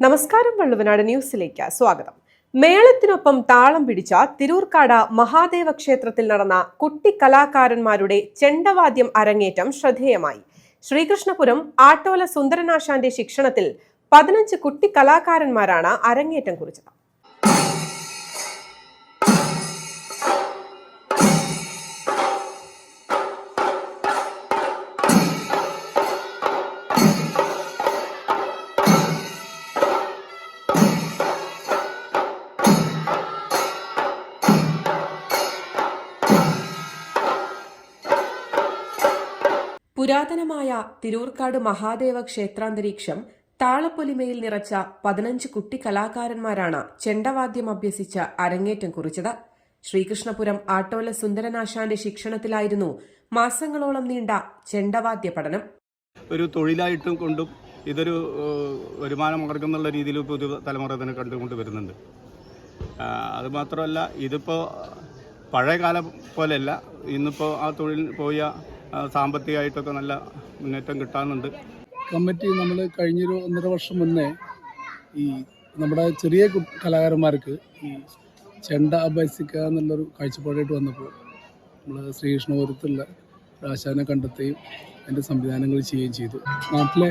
നമസ്കാരം, വള്ളുവനാട് ന്യൂസിലേക്ക് സ്വാഗതം. മേളത്തിനൊപ്പം താളം പിടിച്ച തിരൂർക്കാട് മഹാദേവ ക്ഷേത്രത്തിൽ നടന്ന കുട്ടി കലാകാരന്മാരുടെ ചെണ്ടവാദ്യം അരങ്ങേറ്റം ശ്രദ്ധേയമായി. ശ്രീകൃഷ്ണപുരം ആട്ടോല സുന്ദരനാശാന്റെ ശിക്ഷണത്തിൽ 15 കുട്ടി കലാകാരന്മാരാണ് അരങ്ങേറ്റം കുറിച്ചത്. പുരാതനമായ തിരൂർക്കാട് മഹാദേവ ക്ഷേത്രാന്തരീക്ഷം താളപ്പൊലിമയിൽ നിറച്ച 15 കുട്ടി കലാകാരന്മാരാണ് ചെണ്ടവാദ്യം അഭ്യസിച്ച് അരങ്ങേറ്റം കുറിച്ചത്. ശ്രീകൃഷ്ണപുരം ആട്ടോല സുന്ദരനാശാന്റെ ശിക്ഷണത്തിലായിരുന്നു മാസങ്ങളോളം നീണ്ട ചെണ്ടവാദ്യ പഠനം. ഒരു തൊഴിലായിട്ടും കൊണ്ടും ഇതൊരു വരുമാന മാർഗം എന്നുള്ള രീതിയിൽ പുതിയ തലമുറ തന്നെ കണ്ടുകൊണ്ട് വരുന്നുണ്ട്. അതുമാത്രമല്ല, ഇതിപ്പോൾ പഴയ കാലം പോലെയല്ല. ഇന്നിപ്പോൾ ആ തൊഴിൽ പോയ സാമ്പത്തികമായിട്ടൊക്കെ നല്ല മുന്നേറ്റം കിട്ടാനുണ്ട്. കമ്മിറ്റി നമ്മൾ കഴിഞ്ഞൊരു 1.5 വർഷം മുന്നേ ഈ നമ്മുടെ ചെറിയ കലാകാരന്മാർക്ക് ഈ ചെണ്ട അഭ്യസിക്കുക എന്നുള്ളൊരു കാഴ്ചപ്പാടായിട്ട് വന്നപ്പോൾ നമ്മൾ ശ്രീകൃഷ്ണപുരത്തുള്ള ആശാനെ കണ്ടെത്തുകയും അതിൻ്റെ സംവിധാനങ്ങൾ ചെയ്യുകയും ചെയ്തു. നാട്ടിലെ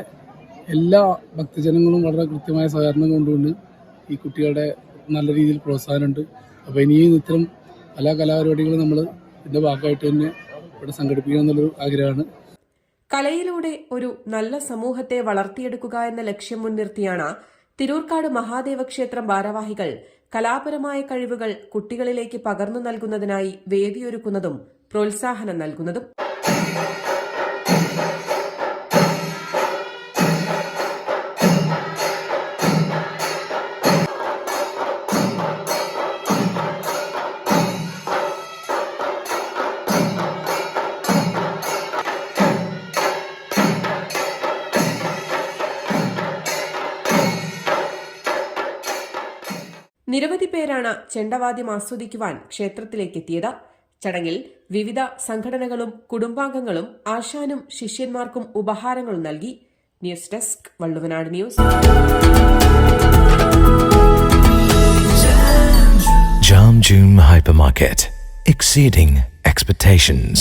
എല്ലാ ഭക്തജനങ്ങളും വളരെ കൃത്യമായ സഹകരണം കൊണ്ടുകൊണ്ട് ഈ കുട്ടികളുടെ നല്ല രീതിയിൽ പ്രോത്സാഹനമുണ്ട്. അപ്പോൾ ഇനിയും ഇത്തരം പല കലാപരിപാടികളും നമ്മൾ ഇതിൻ്റെ ഭാഗമായിട്ട് തന്നെ ഇവിടെ സംഘടിപ്പിക്കുക എന്നുള്ളൊരു ആഗ്രഹമാണ്. കലയിലൂടെ ഒരു നല്ല സമൂഹത്തെ വളർത്തിയെടുക്കുക എന്ന ലക്ഷ്യം മുൻനിർത്തിയാണ് തിരൂർക്കാട് മഹാദേവ ക്ഷേത്രം ഭാരവാഹികൾ കലാപരമായ കഴിവുകൾ കുട്ടികളിലേക്ക് പകർന്നു നൽകുന്നതിനായി വേദിയൊരുക്കുന്നതും പ്രോത്സാഹനം നൽകുന്നതും. നിരവധി പേരാണ് ചെണ്ടവാദ്യം ആസ്വദിക്കുവാൻ ക്ഷേത്രത്തിലേക്ക് എത്തിയത്. ചടങ്ങിൽ വിവിധ സംഘടനകളും കുടുംബാംഗങ്ങളും ആശാനും ശിഷ്യന്മാർക്കും ഉപഹാരങ്ങളും നൽകി. News desk, Valluvanad news. Jam June Hypermarket, exceeding expectations.